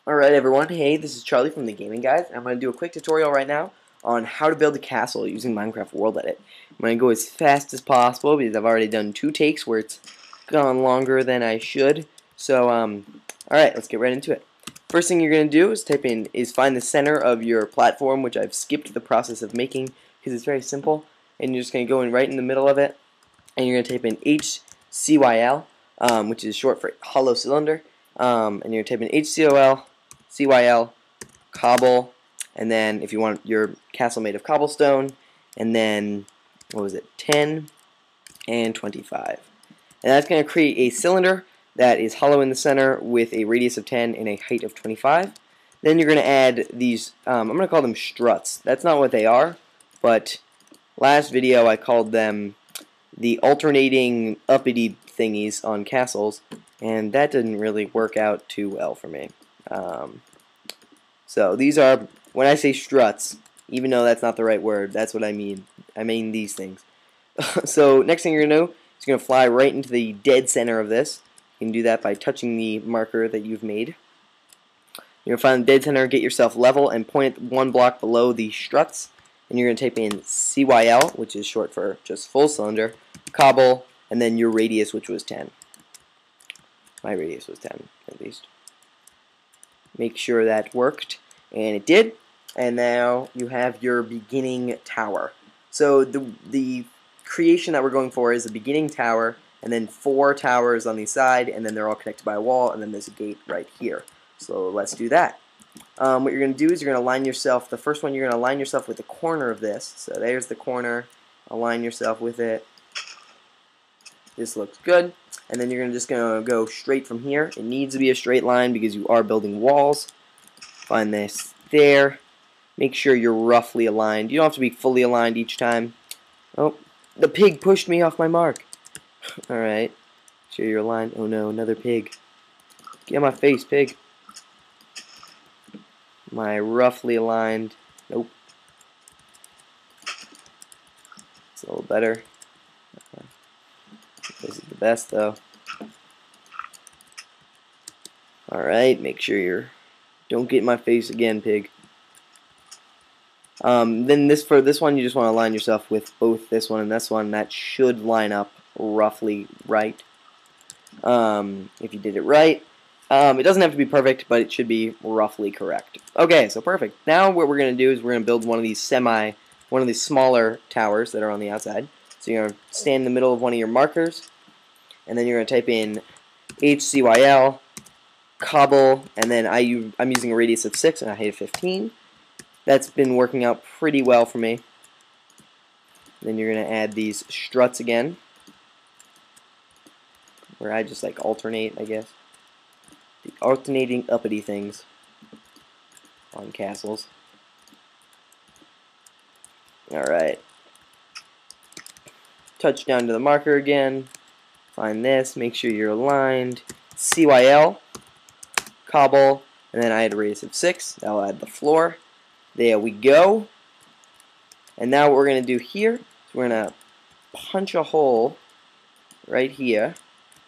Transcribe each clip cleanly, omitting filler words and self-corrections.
Alright everyone, hey, this is Charlie from The Gaming Guys, and I'm going to do a quick tutorial right now on how to build a castle using Minecraft World Edit. I'm going to go as fast as possible because I've already done 2 takes where it's gone longer than I should. So, alright, let's get right into it. First thing you're going to do is find the center of your platform, which I've skipped the process of making because it's very simple, and you're just going to go in right in the middle of it, and you're going to type in HCYL, which is short for hollow cylinder, and you're going to type in HCOL, CYL, cobble, and then if you want your castle made of cobblestone, and then, what was it, 10 and 25. And that's going to create a cylinder that is hollow in the center with a radius of 10 and a height of 25. Then you're going to add these, I'm going to call them struts. That's not what they are, but last video I called them the alternating uppity thingies on castles, and that didn't really work out too well for me. So these are, when I say struts, even though that's not the right word, that's what I mean. I mean these things. So next thing you're going to do is you're going to fly right into the dead center of this. You can do that by touching the marker that you've made. You're going to find the dead center, get yourself level, and point it 1 block below the struts. And you're going to type in CYL, which is short for just full cylinder, cobble, and then your radius, which was 10. My radius was 10, at least. Make sure that worked, and it did. And now you have your beginning tower. So the creation that we're going for is a beginning tower, and then 4 towers on the side, and then they're all connected by a wall, and then there's a gate right here. So let's do that. What you're going to do is you're going to align yourself, the first one you're going to align yourself with the corner of this. So there's the corner, align yourself with it. This looks good. And then you're just going to go straight from here. It needs to be a straight line because you are building walls. Find this there. Make sure you're roughly aligned. You don't have to be fully aligned each time. Oh, the pig pushed me off my mark. Alright. Make sure you're aligned. Oh no, another pig. Get on my face, pig. Am I roughly aligned? Nope. It's a little better. This is the best though. Alright, make sure you're... Don't get in my face again, pig. Then for this one, you just want to align yourself with both this one and this one. That should line up roughly right. If you did it right. It doesn't have to be perfect, but it should be roughly correct. Okay, so perfect. Now what we're going to do is we're going to build one of these smaller towers that are on the outside. So you're going to stand in the middle of one of your markers, and then you're going to type in HCYL, cobble, and then I'm using a radius of 6 and a height of 15. That's been working out pretty well for me. Then you're going to add these struts again, where I just like alternate, I guess. The alternating uppity things on castles. Alright. Touch down to the marker again. Find this. Make sure you're aligned. CYL. Cobble. And then I had a radius of 6. That'll add the floor. There we go. And now what we're going to do here is we're going to punch a hole right here.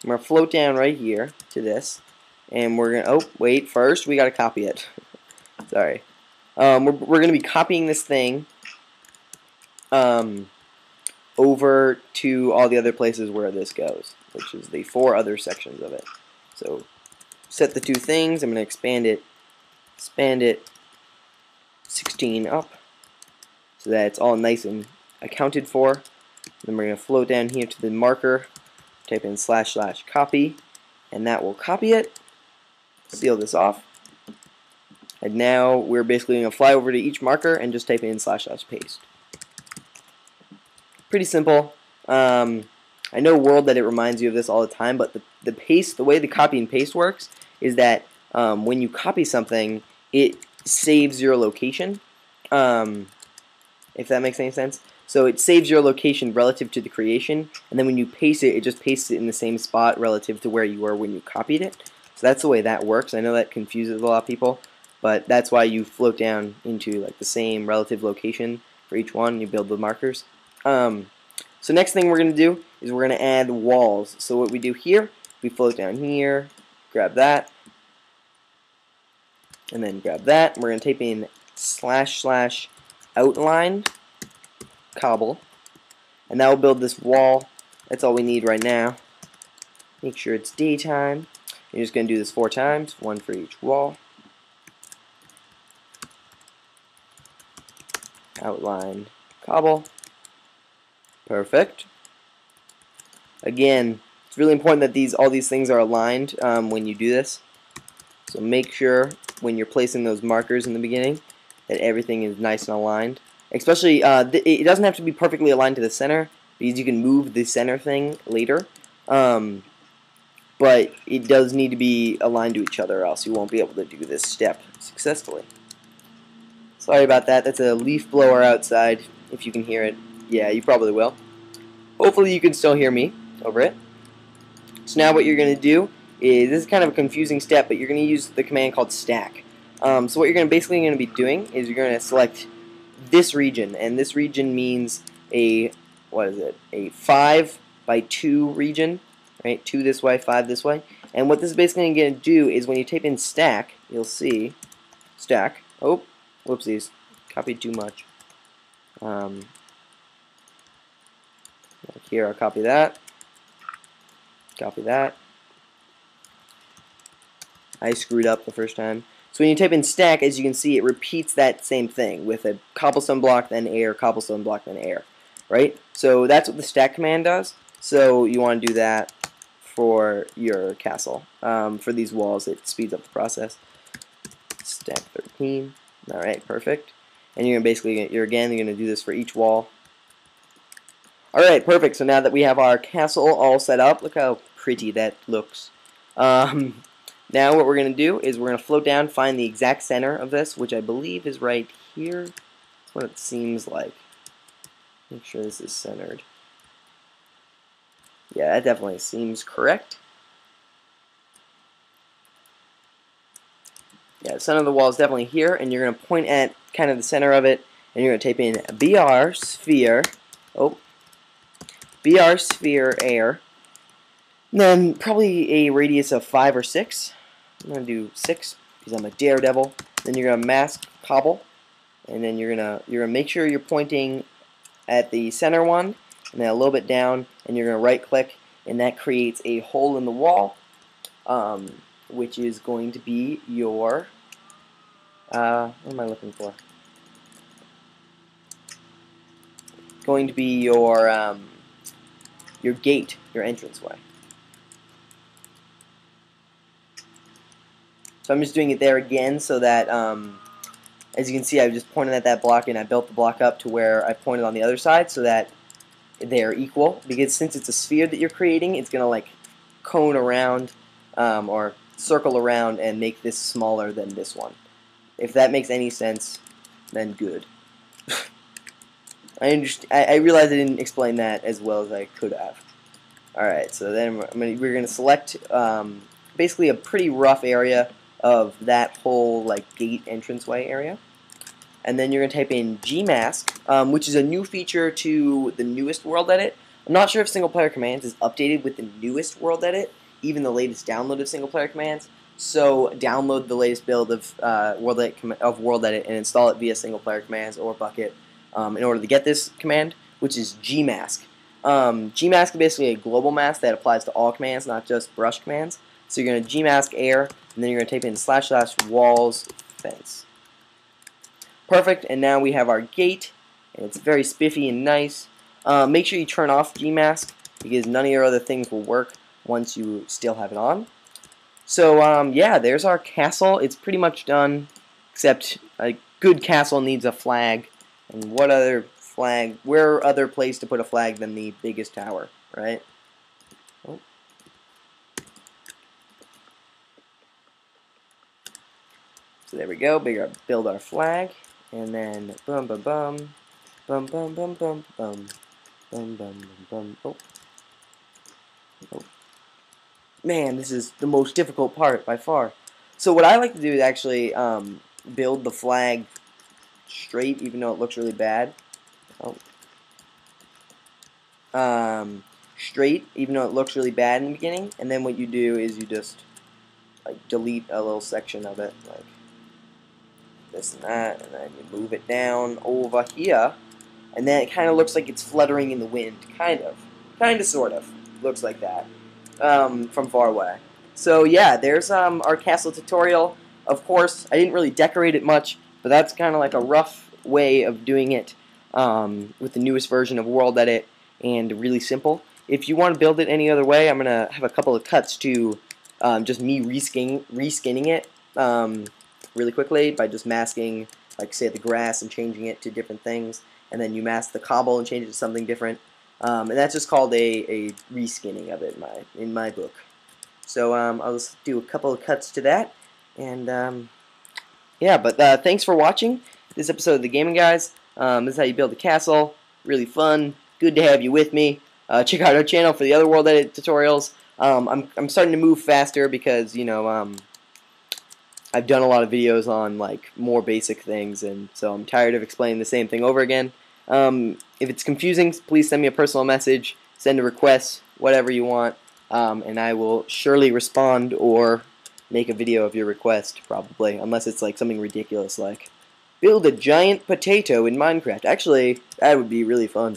I'm going to float down right here to this. And we're going to... Oh, wait. First, we got to copy it. Sorry. We're going to be copying this thing over to all the other places where this goes, which is the 4 other sections of it. So set the 2 things. I'm going to expand it 16 up so that it's all nice and accounted for. Then we're going to float down here to the marker, type in / copy, and that will copy it. Seal this off. And now we're basically going to fly over to each marker and just type in / paste. Pretty simple. I know World Edit reminds you of this all the time, but the way the copy and paste works is that when you copy something, it saves your location. If that makes any sense. So it saves your location relative to the creation, and then when you paste it, it just pastes it in the same spot relative to where you were when you copied it. So that's the way that works. I know that confuses a lot of people, but that's why you float down into like the same relative location for each one. You build the markers. So next thing we're going to do is we're going to add walls. So what we do here, we float down here, grab that, and then grab that. We're going to type in / outline cobble, and that will build this wall. That's all we need right now. Make sure it's daytime. You're just going to do this 4 times, 1 for each wall. Outline cobble. Perfect. Again, it's really important that all these things are aligned when you do this. So make sure when you're placing those markers in the beginning that everything is nice and aligned. Especially, it doesn't have to be perfectly aligned to the center because you can move the center thing later. But it does need to be aligned to each other, or else you won't be able to do this step successfully. Sorry about that. That's a leaf blower outside, if you can hear it. Yeah, you probably will. Hopefully you can still hear me over it. So now what you're going to do is, this is kind of a confusing step, but you're going to use the command called stack. So what you're basically going to be doing is you're going to select this region, and this region means a 5 by 2 region, right? 2 this way, 5 this way. And what this is basically going to do is when you type in stack, you'll see stack. Oh, whoopsies, copied too much. Here, I'll copy that. Copy that. I screwed up the first time. So when you type in stack, as you can see, it repeats that same thing with a cobblestone block, then air, cobblestone block, then air. Right? So that's what the stack command does. So you want to do that for your castle. For these walls, it speeds up the process. Stack 13. Alright, perfect. And you're going to do this for each wall. Alright, perfect. So now that we have our castle all set up, look how pretty that looks. Now what we're going to do is we're going to float down, find the exact center of this, which I believe is right here. That's what it seems like. Make sure this is centered. Yeah, that definitely seems correct. Yeah, the center of the wall is definitely here, and you're going to point at kind of the center of it, and you're going to type in BR sphere. Oh, BR sphere air. And then probably a radius of 5 or 6. I'm going to do 6 because I'm a daredevil. Then you're going to mask cobble, and then you're gonna make sure you're pointing at the center one, and then a little bit down, and you're going to right click, and that creates a hole in the wall, which is going to be your what am I looking for? Going to be your gate, your entranceway. So I'm just doing it there again so that, as you can see, I just pointed at that block and I built the block up to where I pointed on the other side so that they're equal. Because since it's a sphere that you're creating, it's going to like cone around or circle around and make this smaller than this one. If that makes any sense, then good. I realized I didn't explain that as well as I could have. Alright, so then we're going to select basically a pretty rough area of that whole like gate entranceway area. And then you're going to type in gmask, which is a new feature to the newest World Edit. I'm not sure if Single Player Commands is updated with the newest World Edit, even the latest download of Single Player Commands. So download the latest build of World Edit and install it via Single Player Commands or Bucket in order to get this command, which is gmask. Gmask is basically a global mask that applies to all commands, not just brush commands. So you're going to gmask air, and then you're going to type in / walls fence. Perfect, and now we have our gate, and it's very spiffy and nice. Make sure you turn off gmask, because none of your other things will work once you still have it on. So, yeah, there's our castle. It's pretty much done, except a good castle needs a flag. And what other flag? Where other place to put a flag than the biggest tower, right? Oh. So there we go. Build our flag, and then bum bum bum, bum bum bum bum bum, bum bum bum bum. Oh. Oh. Man, this is the most difficult part by far. So what I like to do is actually build the flag straight, even though it looks really bad. Straight, even though it looks really bad in the beginning. And then what you do is you just like delete a little section of it, like this and that, and then you move it down over here, and then it kind of looks like it's fluttering in the wind, kind of, sort of, looks like that, from far away. So yeah, there's our castle tutorial. Of course, I didn't really decorate it much, but that's kind of like a rough way of doing it with the newest version of World Edit, and really simple. If you want to build it any other way, I'm going to have a couple of cuts to just me reskinning it really quickly by just masking, like say, the grass and changing it to different things, and then you mask the cobble and change it to something different. And that's just called a reskinning of it in my book. So I'll just do a couple of cuts to that, and yeah. But thanks for watching this episode of The Gaming Guys. This is how you build a castle. Really fun. Good to have you with me. Check out our channel for the other World Edit tutorials. I'm starting to move faster because, you know, I've done a lot of videos on like more basic things, and so I'm tired of explaining the same thing over again. If it's confusing, please send me a personal message, send a request, whatever you want, and I will surely respond or make a video of your request, probably, unless it's like something ridiculous like build a giant potato in Minecraft. Actually, that would be really fun.